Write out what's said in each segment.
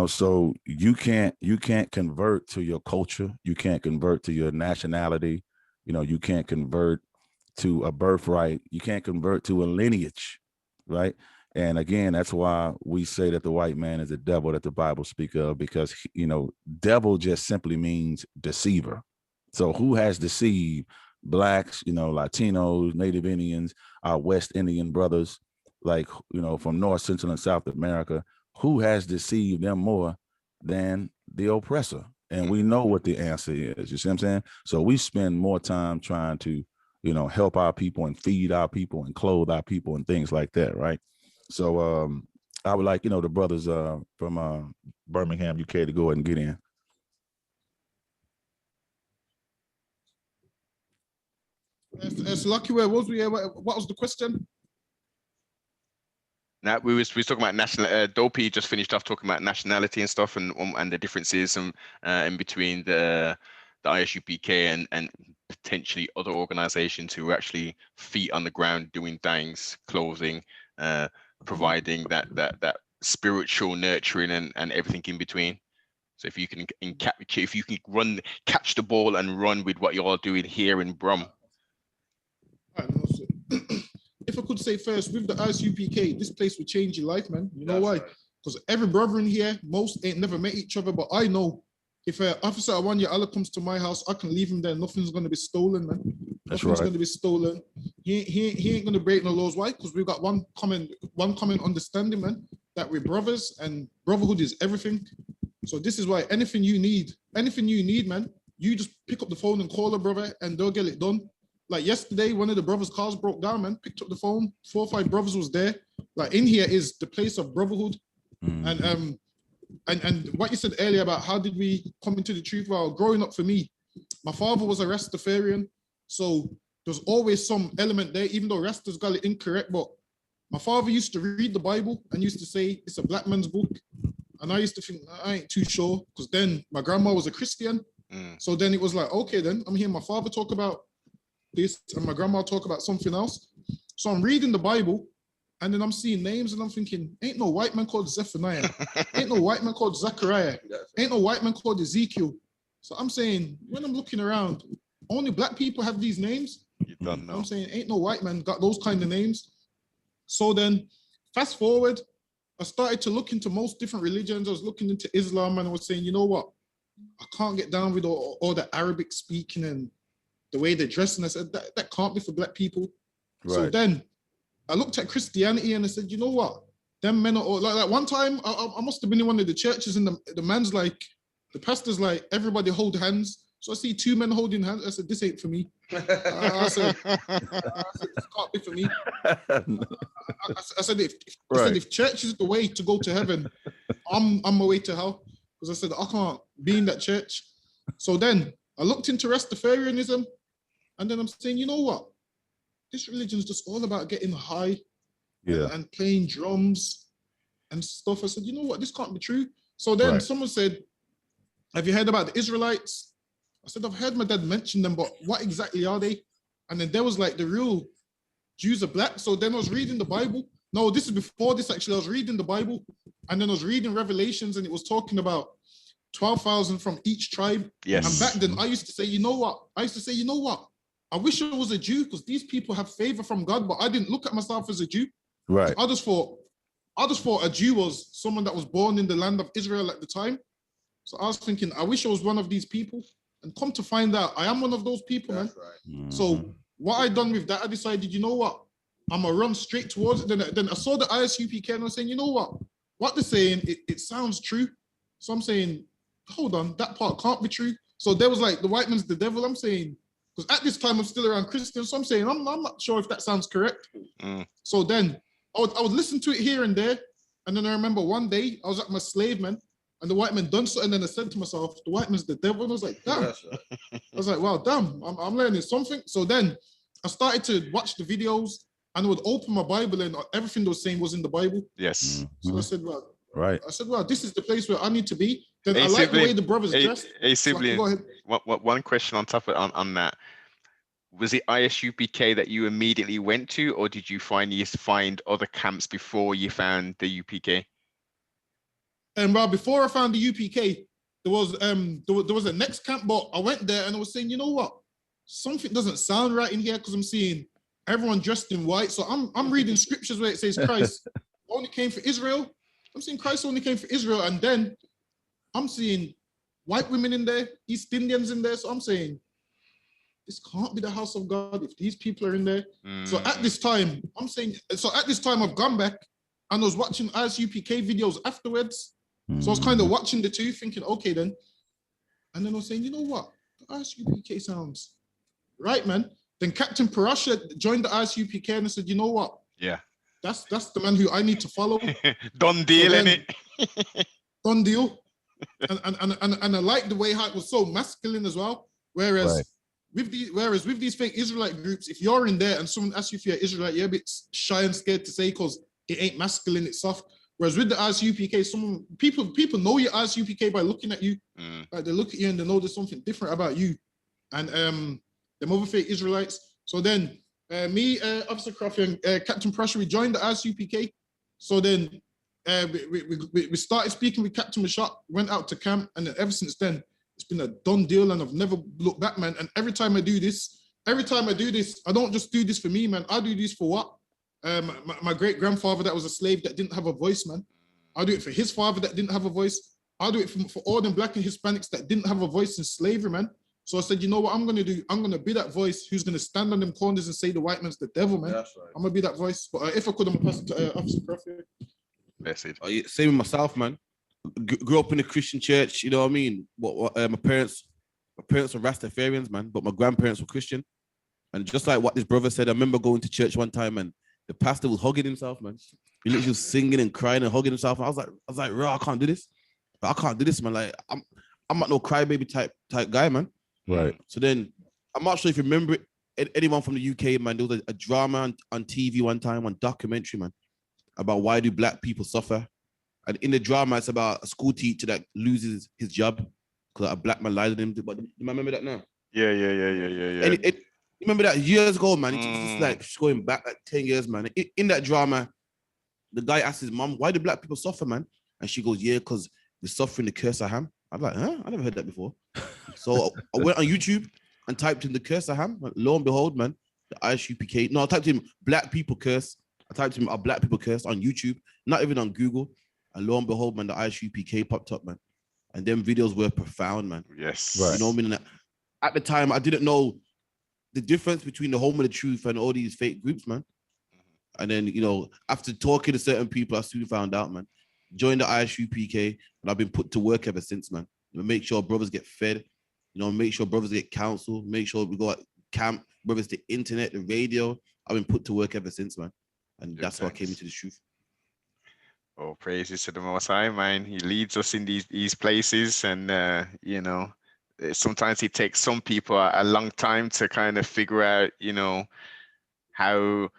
So you can't convert to your culture, you can't convert to your nationality, you can't convert to a birthright, you can't convert to a lineage, right? And again, that's why we say that the white man is the devil that the Bible speak of, because devil just simply means deceiver. So who has deceived blacks, Latinos, Native Indians, our West Indian brothers, like from North, Central, and South America? Who has deceived them more than the oppressor? And we know what the answer is. You see what I'm saying? So we spend more time trying to, help our people and feed our people and clothe our people and things like that, right? So I would like, the brothers from Birmingham, UK to go ahead and get in. It's lucky. Where was we? What was the question? Now we was talking about national. Dopey just finished off talking about nationality and stuff, and the differences in between the ISUPK and potentially other organizations who are actually feet on the ground doing things, clothing, providing that spiritual nurturing and everything in between. So if you can catch the ball and run with what you're doing here in Brum. If I could say first, with the ISUPK, this place would change your life, man. You know why? Because every brother in here, most ain't never met each other, but I know if an officer at Awanya Allah comes to my house, I can leave him there. Nothing's going to be stolen, man. Nothing's going to be stolen. He ain't going to break no laws. Why? Because we've got one common understanding, man, that we're brothers and brotherhood is everything. So this is why anything you need, man, you just pick up the phone and call a brother and they'll get it done. Like yesterday, one of the brothers' cars broke down, man. Picked up the phone, 4 or 5 brothers was there. Like in here is the place of brotherhood. And what you said earlier about how did we come into the truth? Well, growing up for me, my father was a Rastafarian. So there's always some element there, even though Rasta's got it incorrect. But my father used to read the Bible and used to say it's a black man's book. And I used to think, I ain't too sure. Because then my grandma was a Christian. So then it was like, okay, then I'm hearing my father talk about this and my grandma talk about something else. So I'm reading the Bible and then I'm seeing names and I'm thinking, ain't no white man called Zephaniah. Ain't no white man called Zechariah. Ain't no white man called Ezekiel. So I'm saying, when I'm looking around, only black people have these names. You don't know. I'm saying, ain't no white man got those kind of names. So then fast forward, I started to look into most different religions. I was looking into Islam and I was saying, you know what? I can't get down with all the Arabic speaking and the way they dress. And I said, that can't be for black people. Right. So then I looked at Christianity and I said, you know what? Them men are all like one time I must have been in one of the churches and the man's like, the pastor's like, everybody hold hands. So I see 2 men holding hands. I said, this ain't for me. I said, this can't be for me. I said, if church is the way to go to heaven, I'm my way to hell. Because I said, I can't be in that church. So then I looked into Rastafarianism and then I'm saying, you know what? This religion is just all about getting high and playing drums and stuff. I said, you know what? This can't be true. So then someone said, have you heard about the Israelites? I said, I've heard my dad mention them, but what exactly are they? And then there was like the real Jews are black. So then I was reading the Bible. No, this is before this actually. I was reading the Bible and then I was reading Revelations and it was talking about 12,000 from each tribe. Yes. And back then I used to say, you know what? I wish I was a Jew because these people have favor from God, but I didn't look at myself as a Jew. Right. I just thought a Jew was someone that was born in the land of Israel at the time. So I was thinking, I wish I was one of these people. And come to find out, I am one of those people, man. Right. So what I done with that, I decided, you know what? I'm going to run straight towards it. Then I saw the ISUPK and I was saying, you know what they're saying, it sounds true. So I'm saying, hold on, that part can't be true. So there was like, the white man's the devil. I'm saying, because at this time I'm still around Christians. So I'm saying, I'm not sure if that sounds correct. So then I would listen to it here and there. And then I remember one day I was at my slave, man. And the white man done something, and then I said to myself, the white man's the devil. And I was like, damn. I was like, wow, damn, I'm learning something. So then I started to watch the videos and I would open my Bible and everything they were saying was in the Bible. Yes. So I said, well, right. I said, well, this is the place where I need to be. Then I like the way the brothers dressed. Sibling, go ahead. One question on top of on that. Was it ISUPK that you immediately went to, or did you find other camps before you found the UPK? And before I found the UPK, there was a next camp, but I went there and I was saying, you know what? Something doesn't sound right in here because I'm seeing everyone dressed in white. So I'm reading scriptures where it says Christ only came for Israel. I'm seeing Christ only came for Israel, and then I'm seeing white women in there, East Indians in there. So I'm saying, this can't be the house of God if these people are in there. So at this time, I've gone back and I was watching ISUPK videos afterwards. So I was kind of watching the two, thinking, okay then. And then I was saying, you know what? The ISUPK sounds right, man. Then Captain Parasha joined the ISUPK and I said, you know what? Yeah. That's the man who I need to follow. Done deal, So innit? Done deal. And I like the way how it was so masculine as well. Whereas with these fake Israelite groups, if you're in there and someone asks you if you're Israelite, you're a bit shy and scared to say because it ain't masculine, it's soft. Whereas with the ISUPK, people know your ISUPK by looking at you. Like they look at you and they know there's something different about you. And them other fake Israelites. So then me, Officer Crafty, and Captain Pressure, we joined the ISUPK. So then we started speaking with Captain Mashak, went out to camp, and then ever since then, it's been a done deal, and I've never looked back, man. And every time I do this, I don't just do this for me, man. I do this for what? My great-grandfather that was a slave that didn't have a voice, man. I do it for his father that didn't have a voice. I do it for all them Black and Hispanics that didn't have a voice in slavery, man. So I said, you know what I'm going to do? I'm going to be that voice who's going to stand on them corners and say the white man's the devil, man. That's right. I'm going to be that voice. But if I could, I'm going to pass it to Officer Crafty. Message. Same with myself, man. Grew up in a Christian church, you know what I mean? My parents were Rastafarians, man, but my grandparents were Christian. And just like what this brother said, I remember going to church one time and the pastor was hugging himself, man. He literally was singing and crying and hugging himself. And I was like, bro, I can't do this. I can't do this, man. Like, I'm not no crybaby type guy, man. Right. So then, I'm not sure if you remember it, anyone from the UK, man. There was a drama on TV one time, on documentary, man, about why do Black people suffer. And in the drama, it's about a school teacher that loses his job because a Black man lied to him. But you remember that now? Yeah. And you remember that years ago, man? It's like going back like 10 years, man. In that drama, the guy asked his mom, why do Black people suffer, man? And she goes, yeah, because we're suffering the curse of Ham. I'm like, huh? I never heard that before. So I went on YouTube and typed in the curse of Ham. Lo and behold, man, the ISUPK. No, I typed in Black people curse. I typed in a Black people curse on YouTube, not even on Google. And lo and behold, man, the ISUPK popped up, man. And them videos were profound, man. Yes. Right. You know what I mean? At the time, I didn't know the difference between the Home of the Truth and all these fake groups, man. And then, you know, after talking to certain people, I soon found out, man. Joined the ISUPK, and I've been put to work ever since, man. Make sure brothers get fed, you know, make sure brothers get counsel, make sure we go at camp, whether it's the internet, the radio. I've been put to work ever since, man. And that's why I came into the truth. Oh, praises to the Most High, man. He leads us in these places, and you know, sometimes it takes some people a long time to kind of figure out, you know, how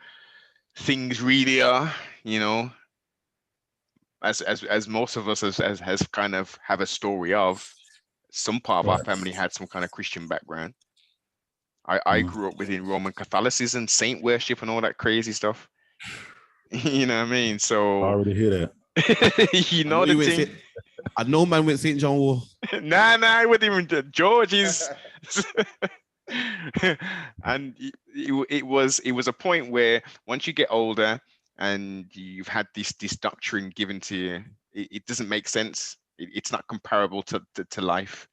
things really are, you know, as most of us has kind of have a story of. Some part of our family had some kind of Christian background. I grew up within Roman Catholicism, saint worship, and all that crazy stuff. You know what I mean? So I already hear that. you know the thing. I know, man, went St. John Wall. Nah, I wouldn't even. George is. And it was a point where once you get older and you've had this doctrine given to you, it doesn't make sense. It's not comparable to life.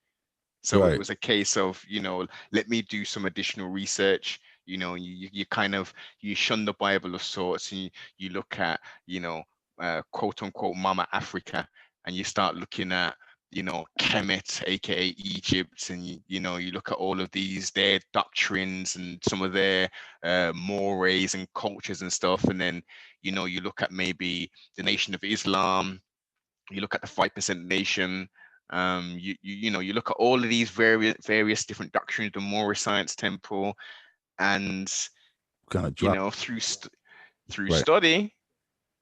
So Right. It was a case of, you know, let me do some additional research. You know, you kind of, you shun the Bible of sorts, and you look at, you know, quote unquote Mama Africa, and you start looking at, you know, Kemet, aka Egypt, and you know, you look at all of their doctrines and some of their mores and cultures and stuff, and then, you know, you look at maybe the Nation of Islam, you look at the 5% Nation, you know, you look at all of these various different doctrines, the Moorish Science Temple, and Kind of you drop. know, through Right. study.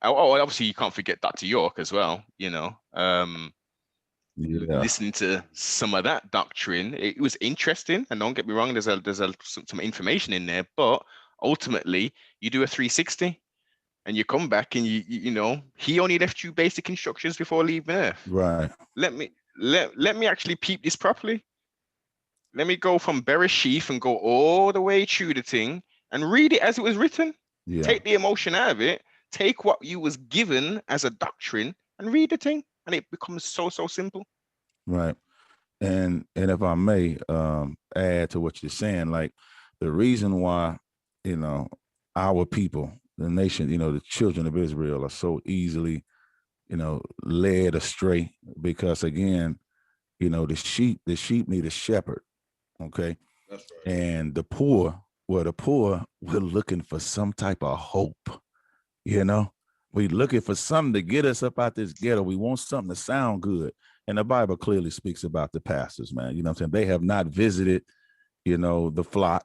Oh, obviously you can't forget Dr. York as well, you know. Yeah. Listening to some of that doctrine, it was interesting, and don't get me wrong, there's some information in there, but ultimately you do a 360 and you come back and you know, he only left you basic instructions before leaving Earth. Right. Let me actually peep this properly. Let me go from Bereshith and go all the way through the thing and read it as it was written. Yeah. Take the emotion out of it. Take what you was given as a doctrine and read the thing, and it becomes so simple. Right. And if I may add to what you're saying, like the reason why, you know, our people, the nation, you know, the children of Israel are so easily, you know, led astray because again, you know, the sheep need a shepherd. Okay. That's right. And the poor, we're looking for some type of hope. You know, we looking for something to get us up out this ghetto. We want something to sound good. And the Bible clearly speaks about the pastors, man. You know what I'm saying? They have not visited, you know, the flock.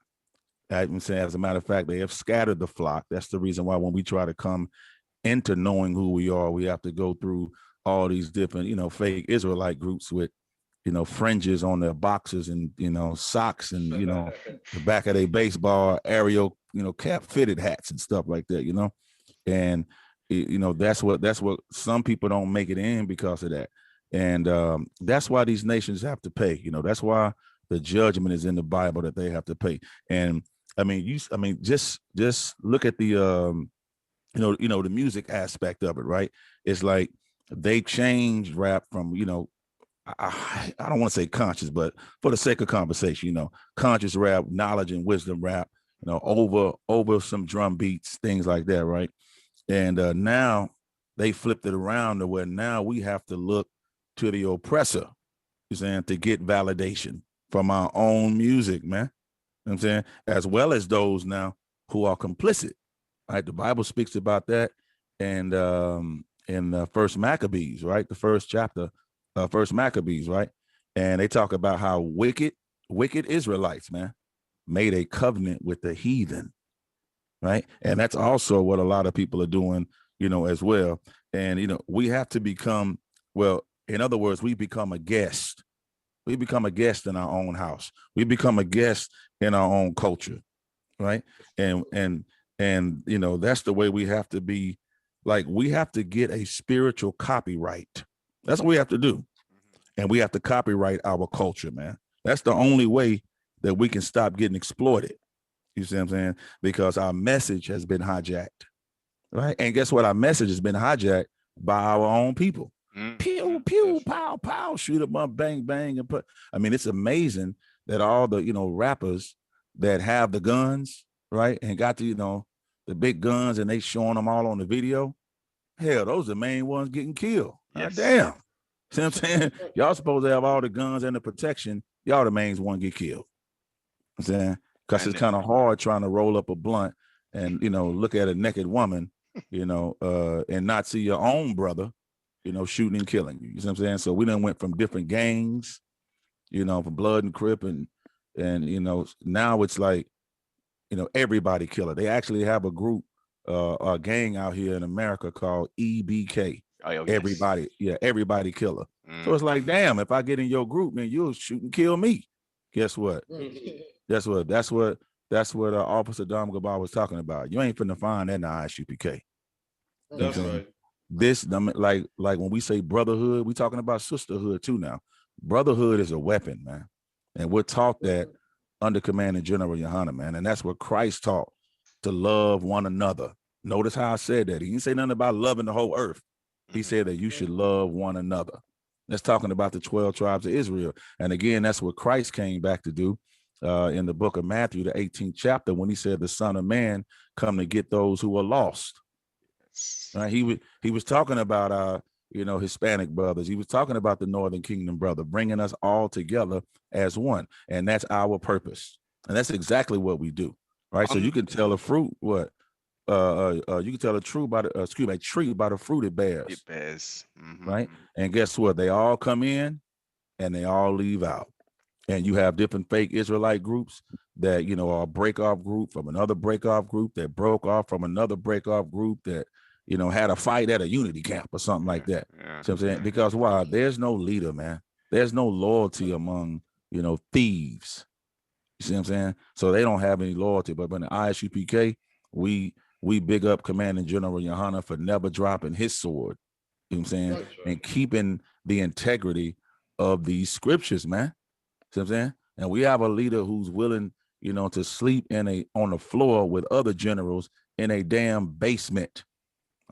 I'm saying, as a matter of fact, they have scattered the flock. That's the reason why when we try to come into knowing who we are, we have to go through all these different, you know, fake Israelite groups with, you know, fringes on their boxers and, you know, socks and, you know, the back of their baseball aerial, you know, cap fitted hats and stuff like that, you know. And, you know, that's what some people don't make it in because of that. And that's why these nations have to pay. You know, that's why the judgment is in the Bible that they have to pay. And I mean, just look at the, you know, the music aspect of it, right? It's like they changed rap from, you know, I don't want to say conscious, but for the sake of conversation, you know, conscious rap, knowledge and wisdom rap, you know, over some drum beats, things like that, right? And now they flipped it around to where now we have to look to the oppressor, you saying, to get validation from our own music, man. You know what I'm saying? As well as those now who are complicit, right? The Bible speaks about that. And in First Maccabees, right? The first chapter, First Maccabees, right? And they talk about how wicked Israelites, man, made a covenant with the heathen, right? And that's also what a lot of people are doing, you know, as well. And, you know, we have to become, well, in other words, we become a guest. We become a guest in our own house. We become a guest in our own culture, right? And you know, that's the way we have to be. Like, we have to get a spiritual copyright. That's what we have to do. And we have to copyright our culture, man. That's the only way that we can stop getting exploited. You see what I'm saying? Because our message has been hijacked, right? And guess what? Our message has been hijacked by our own people. Pew, pew, pow, pow, shoot them up, bang, bang, and put. I mean, it's amazing that all the, you know, rappers that have the guns, right, and got the, you know, the big guns, and they showing them all on the video. Hell, those are the main ones getting killed. Yes. Damn. See what I'm saying? Y'all supposed to have all the guns and the protection. Y'all the main one get killed. I'm saying, because it's kind of hard trying to roll up a blunt and, you know, look at a naked woman, you know, and not see your own brother, you know, shooting and killing you. You see what I'm saying? So we done went from different gangs, you know, from Blood and Crip, and you know, now it's like, you know, everybody killer. They actually have a group, a gang out here in America called EBK. Oh, yes. Everybody killer. So it's like, damn, if I get in your group, man, you'll shoot and kill me. Guess what? That's what Officer Dom Gabar was talking about. You ain't finna find that in the ISUPK. That's right. This, like when we say brotherhood, we talking about sisterhood too now. Brotherhood is a weapon, man. And we're taught that under Commanding General Yohana, man. And that's what Christ taught, to love one another. Notice how I said that. He didn't say nothing about loving the whole earth. He said that you should love one another. That's talking about the 12 tribes of Israel. And again, that's what Christ came back to do in the book of Matthew, the 18th chapter, when he said the Son of Man come to get those who are lost. Right? He was talking about you know, Hispanic brothers. He was talking about the Northern Kingdom brother, bringing us all together as one. And that's our purpose. And that's exactly what we do. Right. So you can tell a fruit what? You can tell a tree by the fruit it bears. It bears. Mm-hmm. Right. And guess what? They all come in and they all leave out. And you have different fake Israelite groups that, you know, are a break-off group from another break-off group that broke off from another break-off group that, you know, had a fight at a unity camp or something like that. Yeah. So I'm saying, because why? There's no leader, man. There's no loyalty among, you know, thieves. You see what I'm saying? So they don't have any loyalty. But in the ISUPK, we we big up Commanding General Yohana for never dropping his sword. You know what I'm saying? Right. And keeping the integrity of these scriptures, man. See what I'm saying? And we have a leader who's willing, you know, to sleep on the floor with other generals in a damn basement.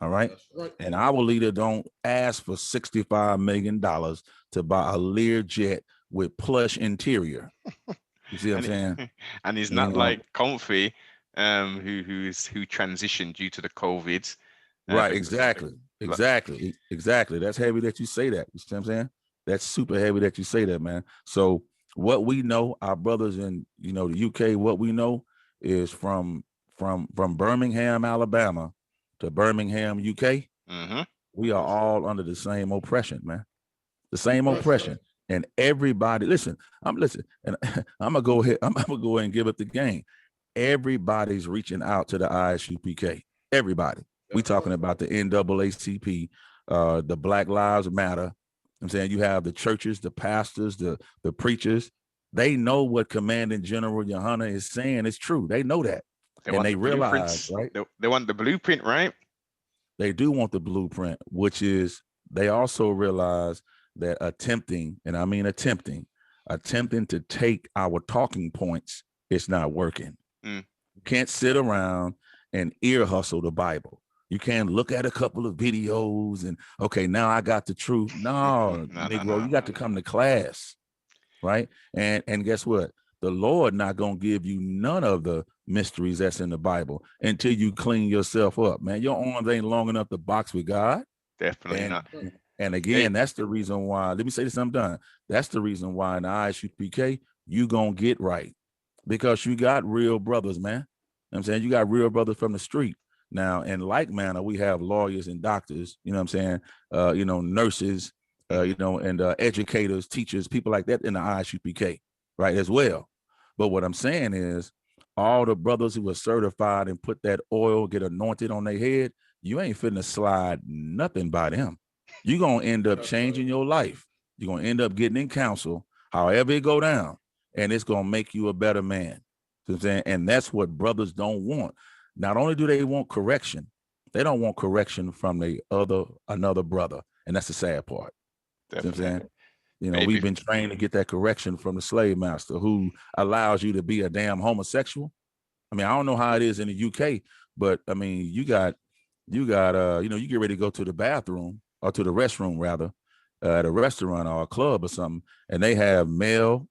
All right. That's right. And our leader don't ask for $65 million to buy a Learjet with plush interior. You see what I'm saying? And he's You not know? like Comfy, who transitioned due to the COVID. Right, but- exactly. That's heavy that you say that. You see what I'm saying? That's super heavy that you say that, man. So what we know, our brothers in, you know, the UK, what we know is from Birmingham, Alabama to Birmingham, UK, Mhm. we are all under the same oppression, man. The same Right. oppression. And everybody, listen, and I'm gonna go ahead and give up the game. Everybody's reaching out to the ISUPK. Everybody. We talking about the NAACP, the Black Lives Matter. I'm saying you have the churches, the pastors, the preachers. They know what Commanding General Yohana is saying is true. They know that. want And they the realize, blueprints. right? They want the blueprint, right? They do want the blueprint, which is they also realize that attempting, and I mean attempting to take our talking points, it's not working. Mm. You can't sit around and ear hustle the Bible. You can't look at a couple of videos and, okay, now I got the truth. No, Negro, you got to come to class, right? And guess what? The Lord not going to give you none of the mysteries that's in the Bible until you clean yourself up, man. Your arms ain't long enough to box with God. Definitely not. And again, that's the reason why, let me say this, I'm done. That's the reason why in the ISUPK, you gonna get right. Because you got real brothers, man. You know what I'm saying? You got real brothers from the street. Now, in like manner, we have lawyers and doctors, you know what I'm saying? You know, nurses, you know, and educators, teachers, people like that in the ISUPK, right, as well. But what I'm saying is all the brothers who are certified and put that oil, get anointed on their head, you ain't finna slide nothing by them. You're going to end up changing your life. You're going to end up getting in counsel, however it go down, and it's going to make you a better man. You know what I'm saying? And that's what brothers don't want. Not only do they want correction, they don't want correction from another brother. And that's the sad part. You know what I'm saying? You know, we've been trained to get that correction from the slave master who allows you to be a damn homosexual. I mean, I don't know how it is in the UK, but I mean, you got, you know, you get ready to go to the bathroom or to the restroom rather, at a restaurant or a club or something, and they have male,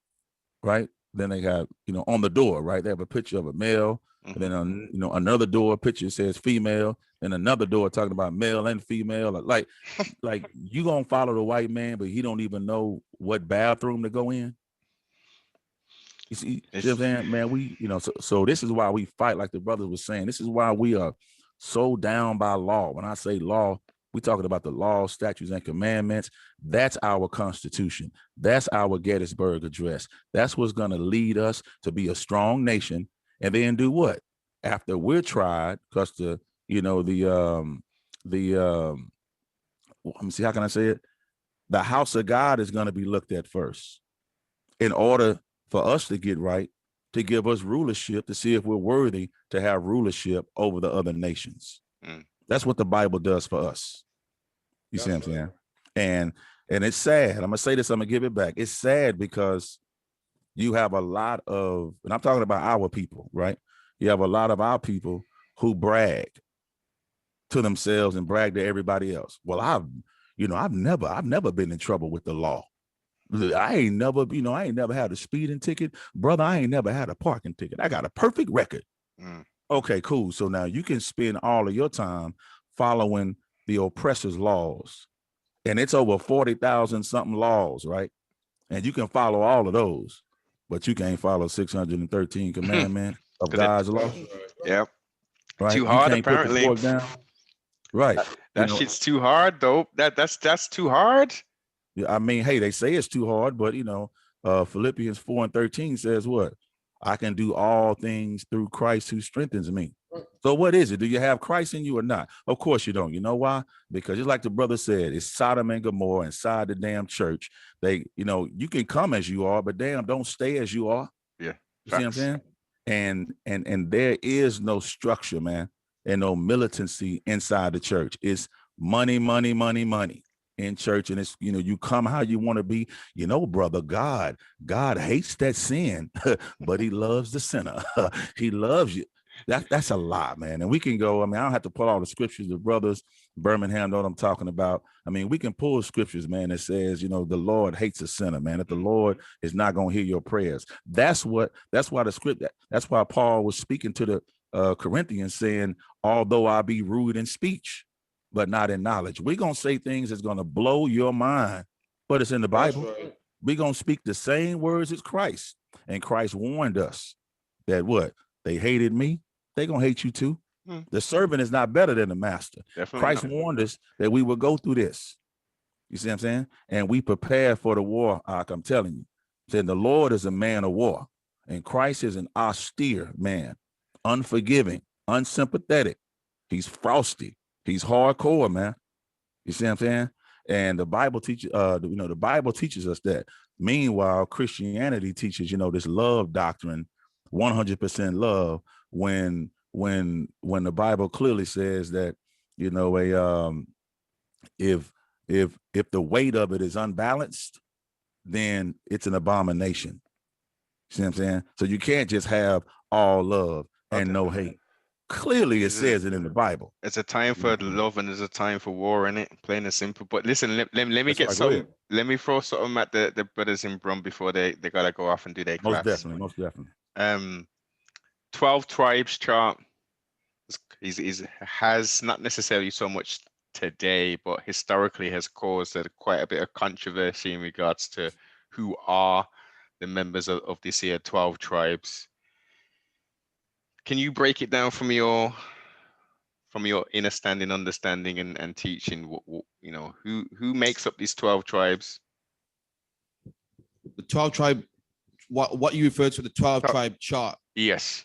right? Then they have, you know, on the door, right? They have a picture of a male, and then, you know, another door picture says female, and another door talking about male and female. Like you gonna follow the white man, but he don't even know what bathroom to go in. You see what I'm saying, man? We, you know, so this is why we fight, like the brother was saying. This is why we are so down by law. When I say law, we talking about the law, statutes, and commandments. That's our Constitution. That's our Gettysburg Address. That's what's going to lead us to be a strong nation. And then do what? After we're tried, because let me see, how can I say it? The house of God is going to be looked at first in order for us to get right, to give us rulership, to see if we're worthy to have rulership over the other nations. That's what the Bible does for us. You see what I'm saying? And it's sad. I'm gonna say this, I'm gonna give it back. It's sad because you have a lot of, and I'm talking about our people, right? You have a lot of our people who brag to themselves and brag to everybody else. Well, I've never been in trouble with the law. I ain't never had a speeding ticket. Brother, I ain't never had a parking ticket. I got a perfect record. Okay, cool. So now you can spend all of your time following the oppressor's laws. And it's over 40,000 something laws, right? And you can follow all of those, but you can't follow 613 commandments of God's law. Yep. Right? Too hard, you can't apparently. Put the fork down. Right. That shit's too hard, though. That's too hard. Yeah, I mean, hey, they say it's too hard, but Philippians 4:13 says what? I can do all things through Christ who strengthens me. So what is it? Do you have Christ in you or not? Of course you don't. You know why? Because just like the brother said, it's Sodom and Gomorrah inside the damn church. They, you can come as you are, but damn, don't stay as you are. Yeah. You see what I'm saying? And there is no structure, man. and no militancy inside the church. It's money, money, money, money in church. And it's, you come how you want to be. Brother, God hates that sin, but he loves the sinner. He loves you. That's a lie, man. And we can go, I don't have to pull all the scriptures. The brothers, Birmingham, know what I'm talking about. We can pull scriptures, man, that says, the Lord hates a sinner, man, that the Lord is not going to hear your prayers. That's why that's why Paul was speaking to the Corinthians saying, although I be rude in speech, but not in knowledge. We're going to say things that's going to blow your mind, but it's in the Bible. Right. We're going to speak the same words as Christ. And Christ warned us that what? They hated me. They're going to hate you too. The servant is not better than the master. Definitely Christ not. Warned us that we would go through this. You see what I'm saying? And we prepare for the war, I'm telling you. Saying the Lord is a man of war, and Christ is an austere man, unforgiving, unsympathetic. He's frosty. He's hardcore, man. You see what I'm saying? And the Bible teaches, the Bible teaches us that. Meanwhile, Christianity teaches, this love doctrine, 100% love, when the Bible clearly says that, if the weight of it is unbalanced, then it's an abomination. See what I'm saying? So you can't just have all love and no hate. Clearly, it says it in the Bible. It's a time for love and there's a time for war in it, plain and simple. But listen, let me get some. Let me throw something at the brothers in Brum before they gotta go off and do their class. Most definitely. 12 tribes chart has not necessarily so much today, but historically has caused quite a bit of controversy in regards to who are the members of this here 12 tribes. Can you break it down from your understanding and teaching? Who makes up these 12 tribes? The 12 tribe, what you refer to the 12 tribe chart? Yes,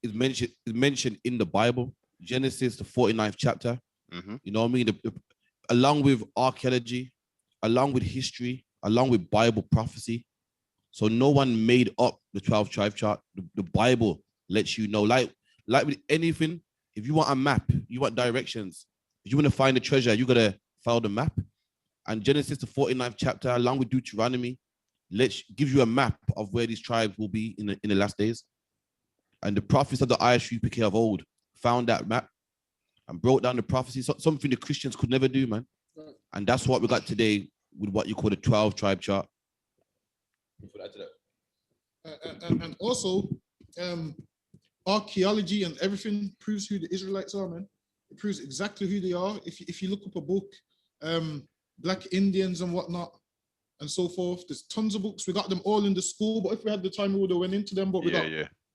is mentioned in the Bible, Genesis, the 49th chapter. Mm-hmm. You know what I mean? Along with archaeology, along with history, along with Bible prophecy. So no one made up the 12 tribe chart. The Bible lets you know, like with anything, if you want a map, you want directions, if you want to find the treasure, you got to follow the map. And Genesis, the 49th chapter, along with Deuteronomy, gives you a map of where these tribes will be in the last days. And the prophets of the ISUPK of old found that map and brought down the prophecy, something the Christians could never do, man. And that's what we got today with what you call the 12 tribe chart. And also, archaeology and everything proves who the Israelites are, man. It proves exactly who they are. If you look up a book, Black Indians and whatnot, and so forth, there's tons of books. We got them all in the school, but if we had the time, we would have went into them. But we got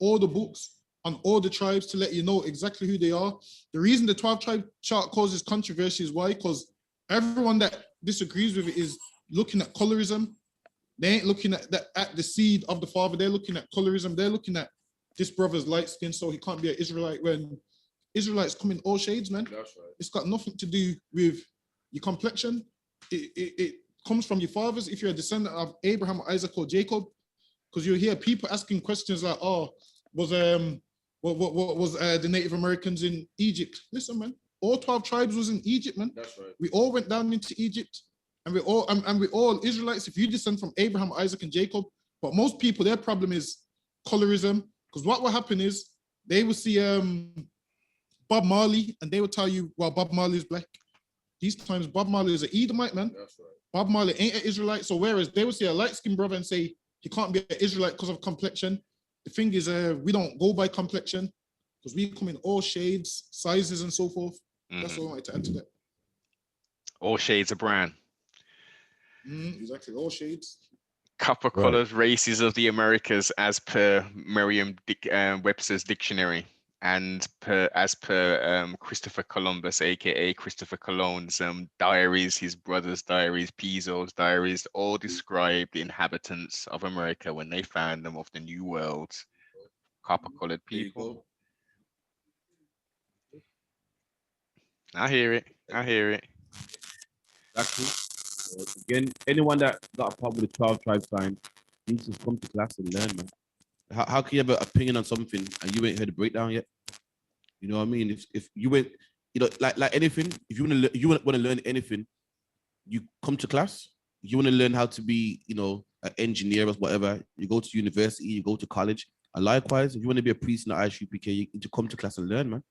all the books on all the tribes to let you know exactly who they are. The reason the 12 tribe chart causes controversy is why? Because everyone that disagrees with it is looking at colorism. They ain't looking at the seed of the father. They're looking at colorism. They're looking at this brother's light skin, so he can't be an Israelite, when Israelites come in all shades, man. That's right. It's got nothing to do with your complexion. It comes from your fathers. If you're a descendant of Abraham, Isaac, or Jacob, because you hear people asking questions like, "Oh, was what was the Native Americans in Egypt?" Listen, man, all 12 tribes was in Egypt, man. That's right. We all went down into Egypt, and we all Israelites. If you descend from Abraham, Isaac, and Jacob, but most people, their problem is colorism. Because what will happen is they will see Bob Marley, and they will tell you, well, Bob Marley is black. These times, Bob Marley is an Edomite, man. That's right. Bob Marley ain't an Israelite. So whereas they will see a light-skinned brother and say he can't be an Israelite because of complexion, the thing is, we don't go by complexion, because we come in all shades, sizes, and so forth. Mm-hmm. That's what I wanted to add to that. All shades of brown. Exactly, all shades. Copper-colored races of the Americas, as per Merriam-Webster's dictionary, and as per Christopher Columbus, aka Christopher Colon's diaries, his brother's diaries, Piso's diaries, all describe the inhabitants of America when they found them of the New World. Copper-colored people. I hear it. Exactly. Again, anyone that got a problem with the 12 tribe sign needs to come to class and learn, man. How can you have an opinion on something and you ain't heard the breakdown yet? You know what I mean? If you went, you know, like anything, if you want to learn anything, you come to class. You want to learn how to be, you know, an engineer or whatever. You go to university, you go to college, and likewise, if you want to be a priest in the ISUPK, you need to come to class and learn, man.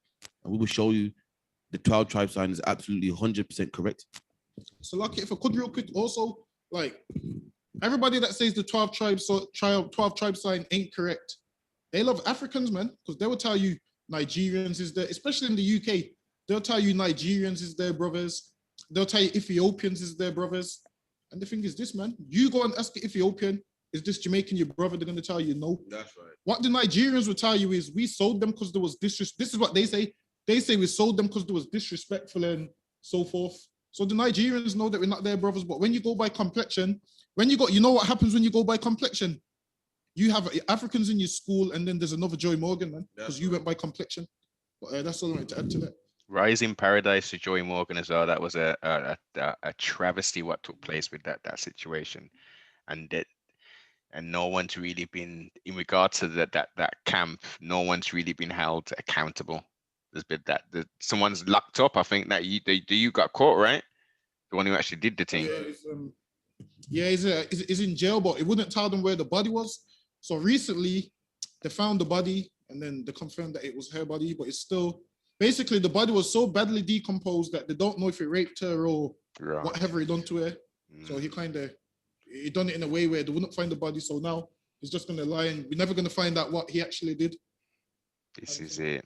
And we will show you the 12 tribe sign is absolutely 100% correct. So, lucky, if I could real quick, also, like, everybody that says the 12 tribe sign ain't correct, they love Africans, man, because they will tell you Nigerians is there, especially in the UK. They'll tell you Nigerians is their brothers. They'll tell you Ethiopians is their brothers. And the thing is this, man, you go and ask an Ethiopian, is this Jamaican your brother? They're going to tell you no. That's right. What the Nigerians will tell you is we sold them because there was disrespect. This is what they say. They say we sold them because there was disrespectful and so forth. So the Nigerians know that we're not their brothers. But when you go by complexion, you know what happens when you go by complexion? You have Africans in your school, and then there's another Joy Morgan, man, because you went by complexion. But that's all I wanted to add to that. Rising Paradise to Joy Morgan as well. That was a travesty what took place with that situation, and no one's really been, in regard to that camp, no one's really been held accountable. There's been someone's locked up. I think that you got caught, right? The one who actually did the thing. Yeah, he's in jail, but it wouldn't tell them where the body was. So recently, they found the body, and then they confirmed that it was her body, but it's still. Basically, the body was so badly decomposed that they don't know if he raped her or whatever he done to her. So he done it in a way where they wouldn't find the body. So now he's just gonna lie, and we're never gonna find out what he actually did. This is it.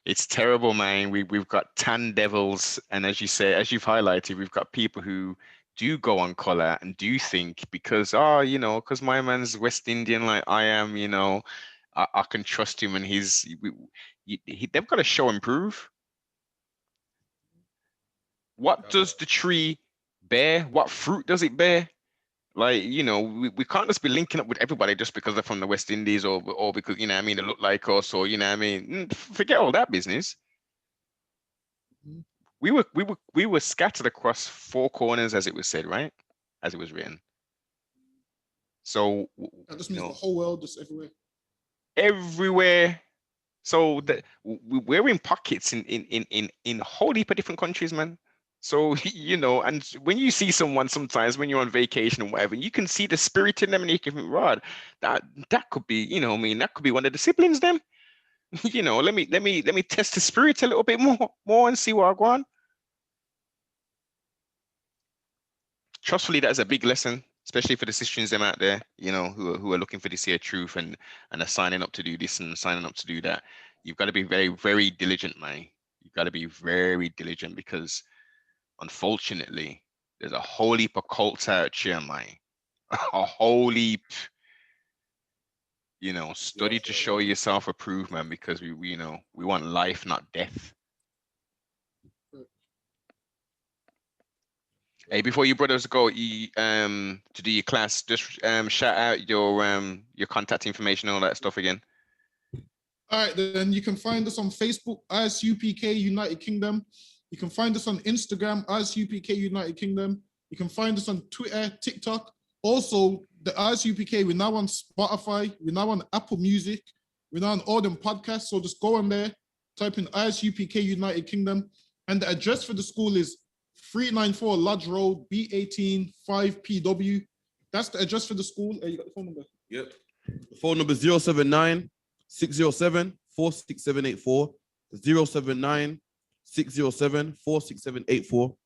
It's terrible, man. We've got tan devils, and as you say, as you've highlighted, we've got people who do go on color and do think because because my man's West Indian like I am, I can trust him, and they've got to show and prove. What does the tree bear? What fruit does it bear? Like, we can't just be linking up with everybody just because they're from the West Indies or because, they look like us or, forget all that business. We were scattered across four corners, as it was said, right? As it was written. So that just means the whole world, just everywhere. Everywhere. So that we're in pockets in a whole heap of different countries, man. So, and when you see someone sometimes when you're on vacation or whatever, you can see the spirit in them, and you can think, Rod, that could be, that could be one of the siblings then. Let me test the spirit a little bit more and see what I go on. Trustfully, that's a big lesson, especially for the sisters them out there, who are looking for this here truth and are signing up to do this and signing up to do that. You've got to be very, very diligent, man. You've got to be very diligent because unfortunately, there's a whole heap of cults out here, man. A whole heap. Study to show yourself approved, man, because we want life, not death. Hey, before you brothers go, to do your class, just shout out your contact information, all that stuff again. All right, then you can find us on Facebook, ISUPK United Kingdom. You can find us on Instagram, ISUPK United Kingdom. You can find us on Twitter, TikTok. Also, the ISUPK, we're now on Spotify. We're now on Apple Music. We're now on all them podcasts. So just go on there, type in ISUPK United Kingdom. And the address for the school is 394 Lodge Road, B18 5PW. That's the address for the school. You got the phone number? Yep. The phone number is 079 607 46784. 079 607 46784.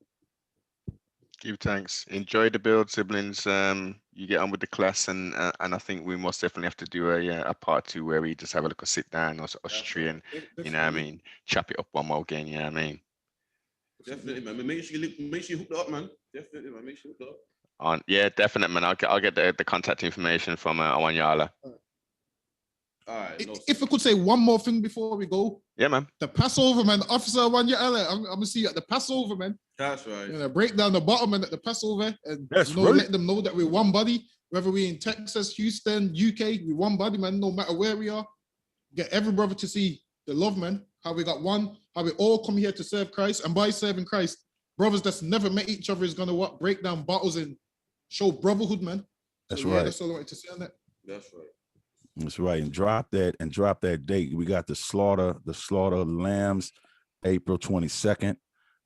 Give thanks. Enjoy the build, siblings. You get on with the class, and I think we most definitely have to do a part 2 where we just have a little sit down, us three, and chop it up one more again. Definitely, man. Make sure you hook it up, man. Definitely, man. Make sure you hook it up. Definitely, man. I'll get the contact information from Awanyala. All right. If I could say one more thing before we go. Yeah, man. The Passover, man. Officer Awanyala, I'm gonna see you at the Passover, man. That's right. Break down the bottom man at the Passover and let them know that we're one body, whether we're in Texas, Houston, UK, we're one body, man, no matter where we are. Get every brother to see the love, man, how we got one, how we all come here to serve Christ, and by serving Christ, brothers that's never met each other is gonna break down bottles and show brotherhood, man. That's right. That's all I wanted to say on that. That's right. That's right. And drop that date. We got the slaughter of lambs, April 22nd.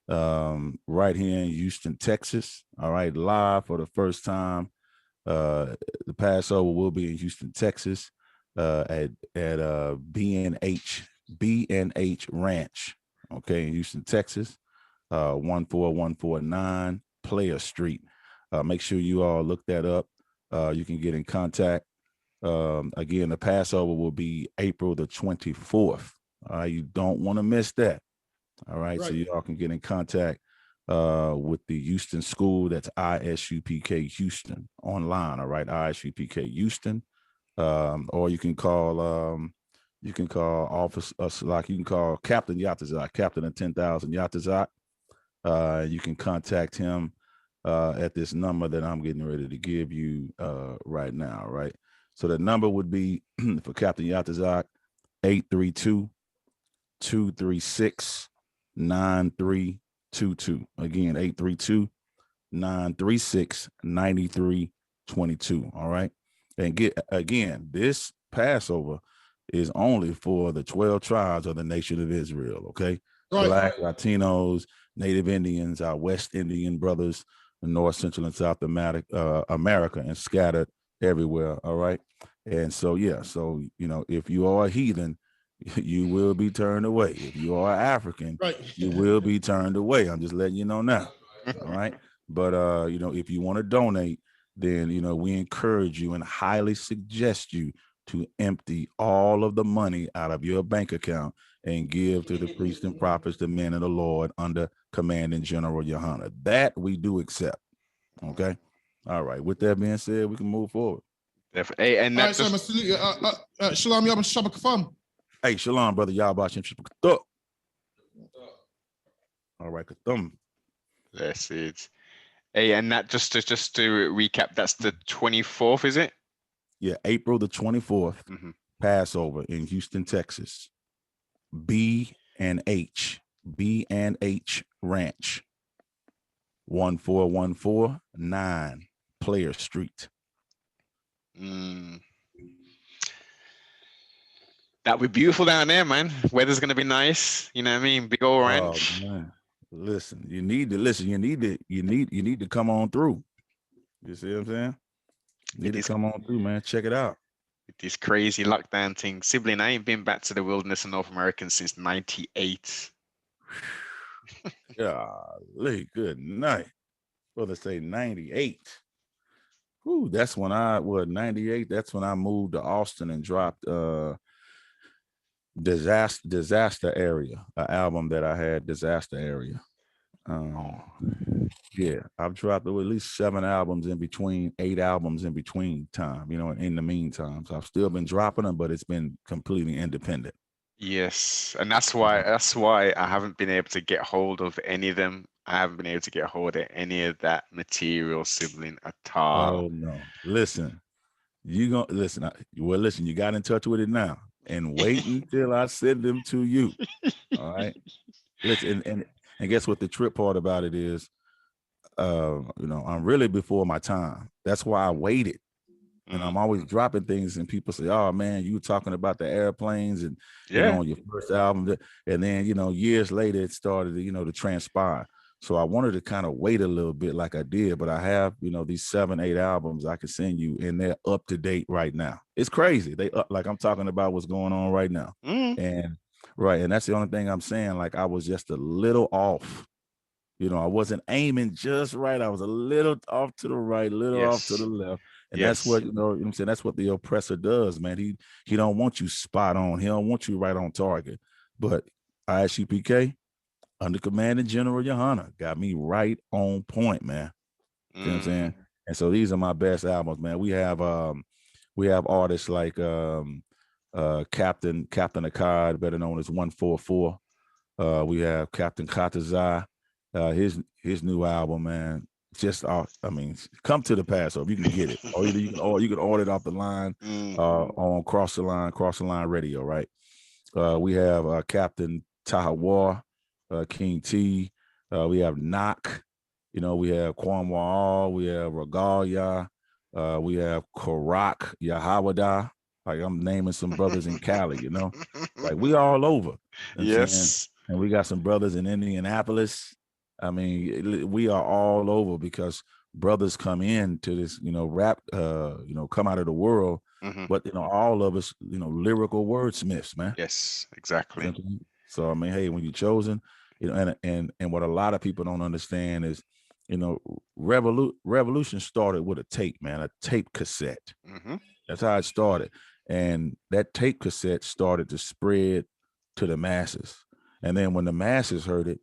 Right here in Houston, Texas. All right, live for the first time. The Passover will be in Houston, Texas, at B&H Ranch. Okay, in Houston, Texas, 14149 Player Street. Make sure you all look that up. You can get in contact. Again, the Passover will be April the 24th. You don't want to miss that. All right. So you all can get in contact with the Houston school. That's ISUPK Houston online. All right. ISUPK Houston. Or you can call office like you can call Captain Yatazak, Captain of 10,000 Yatazak. You can contact him at this number that I'm getting ready to give you right now. Right. So the number would be for Captain Yatazak, 832-236-9322. Again, 832-936-9322. All right. And this Passover is only for the 12 tribes of the nation of Israel. Okay. Right. Black, Latinos, Native Indians, our West Indian brothers, North, Central, and South America, and scattered everywhere. All right. And so, if you are a heathen, you will be turned away. If you are African, you will be turned away. I'm just letting you know now. All right. But, if you want to donate, then, we encourage you and highly suggest you to empty all of the money out of your bank account and give to the priests and prophets, the men of the Lord under Commanding General Yohana. That we do accept. Okay. All right. With that being said, we can move forward. Definitely. And that's Shalom, Yabba Shabbat Kafam. Hey, shalom, brother Yabba Shabbat. All right, Kathum. That's it. Hey, and that just to recap, that's the 24th, is it? Yeah, April the 24th, Passover in Houston, Texas. B&H Ranch, 14149 Player Street. That'll be beautiful down there, man. Weather's gonna be nice. You know what I mean? Big old ranch. Oh, man. Listen, you need to come on through. You see what I'm saying? You need to come on through, man. Check it out. This crazy lockdown thing. Sibling, I ain't been back to the wilderness of North America since 98. Golly, good night. Brother say 98. Whew, that's when 98. That's when I moved to Austin and dropped Disaster Area, an album that I had, Disaster Area. Yeah, I've dropped at least 7 albums in between, 8 albums in between time, in the meantime. So I've still been dropping them, but it's been completely independent. Yes, and that's why I haven't been able to get hold of any of them. I haven't been able to get hold of any of that material, Sibling, at all. Oh no. Listen, you got in touch with it now. And wait until I send them to you. All right. Listen, and guess what the trip part about it is? I'm really before my time. That's why I waited. And I'm always dropping things, and people say, "Oh man, you were talking about the airplanes and on your first album." And then years later, it started to transpire. So I wanted to kind of wait a little bit, like I did. But I have these 7, 8 albums I can send you, and they're up to date right now. It's crazy. They like I'm talking about what's going on right now, and that's the only thing I'm saying. Like I was just a little off. I wasn't aiming just right. I was a little off to the right, off to the left. And that's what, I'm saying, that's what the oppressor does, man. He don't want you spot on. He don't want you right on target. But ISUPK, under Commanding General Yohana, got me right on point, man. You know what I'm saying? And so these are my best albums, man. We have artists like Captain Akkad, better known as 144. We have Captain Katazai. His new album, man. Just come to the Passover. You can get it, or you can order it off the line on Cross the Line Radio, right? We have Captain Tahawar, King T. We have Knock. We have Kwamwa. We have Regalia. We have Korak Yahawada. Like I'm naming some brothers in Cali, you know, like we all over. You know what I'm saying? Yes. And we got some brothers in Indianapolis. I mean, we are all over because brothers come in to this, you know, rap, you know, come out of the world, Mhm. but you know, all of us, you know, lyrical wordsmiths, man. Yes, You know exactly. what I'm saying? So I mean, hey, when you're chosen, you know, and what a lot of people don't understand is, you know, revolution started with a tape, man, a tape cassette. Mhm. That's how it started. And that tape cassette started to spread to the masses. And then when the masses heard it,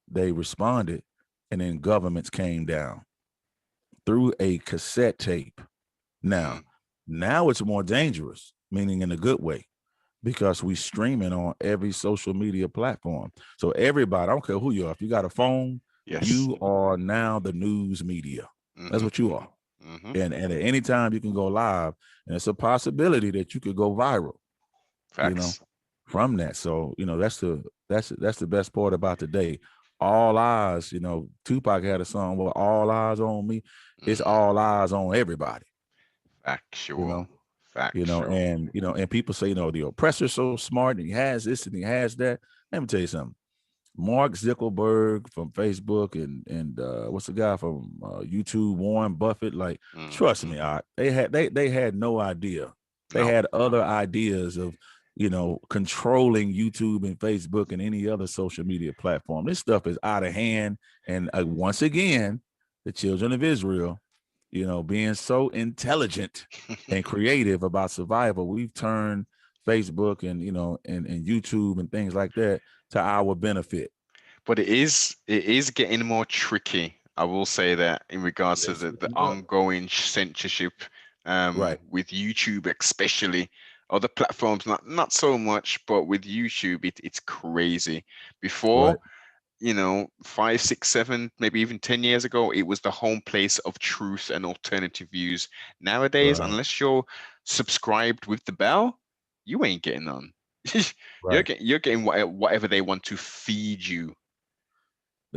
they responded, and then governments came down through a cassette tape. Now, Mm. now it's more dangerous, meaning in a good way, because we streaming on every social media platform. So everybody, I don't care who you are, if you got a phone, Yes. you are now the news media. That's Mhm. what you are. Mhm. And at any time you can go live, and it's a possibility that you could go viral, you know, Facts. from that. So, you know, that's the best part about today. All eyes, you know, Tupac had a song with all eyes on me. It's Mm. all eyes on everybody, you Factual. know. Factual. And people say, you know, the oppressor's so smart and he has this and he has that. Let me tell you something. Mark Zuckerberg from Facebook and what's the guy from YouTube, Warren Buffett. Like, trust Mhm. me, they had no idea. They No. had other ideas of, you know, controlling YouTube and Facebook and any other social media platform. This stuff is out of hand. And once again, the children of Israel, you know, being so intelligent and creative about survival, we've turned Facebook and, you know, and YouTube and things like that to our benefit. But it is getting more tricky. I will say that in regards to Yes, the yeah. ongoing censorship, Right. with YouTube especially. Other platforms not so much, but with YouTube it's crazy. Before, Right. you know, 5, 6, 7, maybe even 10 years ago, it was the home place of truth and alternative views. Nowadays, Right. unless you're subscribed with the bell, you ain't getting none. Right. You're getting whatever they want to feed you.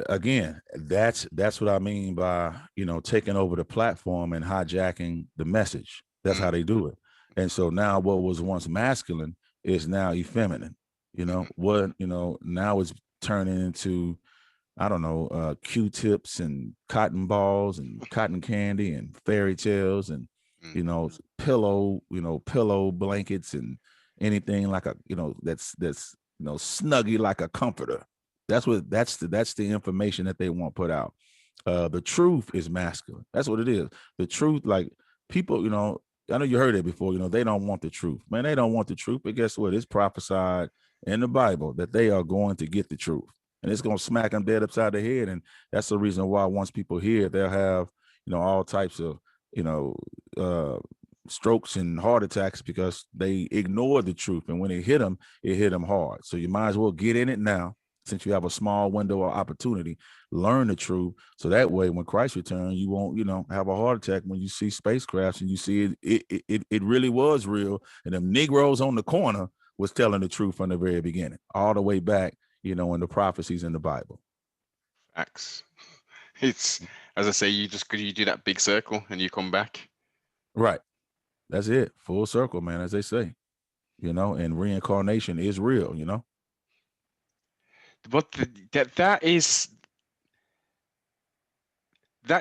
Again, that's what I mean by, you know, taking over the platform and hijacking the message. That's Mm, how they do it. And so now what was once masculine is now effeminate. You know, mhm, what, you know, now it's turning into, I don't know, Q-tips and cotton balls and cotton candy and fairy tales and, mm. you know, pillow blankets and anything like a, you know, that's you know, snuggy like a comforter. That's the information that they want put out. The truth is masculine. That's what it is. The truth, like people, you know, I know you heard it before, you know, they don't want the truth. Man, they don't want the truth, but guess what? It's prophesied in the Bible that they are going to get the truth, and it's going to smack them dead upside the head. And that's the reason why once people hear it, they'll have, you know, all types of, you know, uh, strokes and heart attacks because they ignore the truth. And when it hit them hard. So you might as well get in it now, since you have a small window of opportunity, learn the truth. So that way, when Christ returns, you won't, you know, have a heart attack when you see spacecrafts and you see it really was real. And them Negroes on the corner was telling the truth from the very beginning, all the way back, you know, in the prophecies in the Bible. Facts. It's, as I say, you do that big circle and you come back. Right. That's it. Full circle, man, as they say, you know, and reincarnation is real, you know. But that is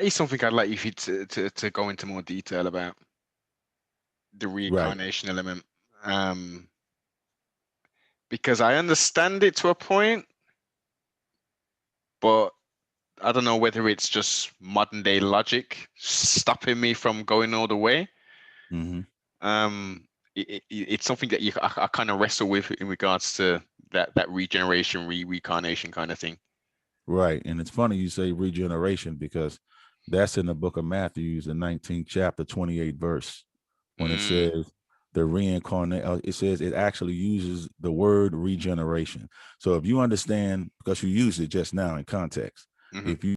something I'd like you to go into more detail about, the Right. reincarnation element. Um, because I understand it to a point, but I don't know whether it's just modern day logic stopping me from going all the way. Mm-hmm. It's something that I kind of wrestle with in regards to that regeneration, reincarnation kind of thing. Right. And it's funny you say regeneration because that's in the book of Matthew, the 19th chapter, 28th verse, when it Mm, says the reincarnate, it says it actually uses the word regeneration. So if you understand, because you used it just now in context, mhm. if you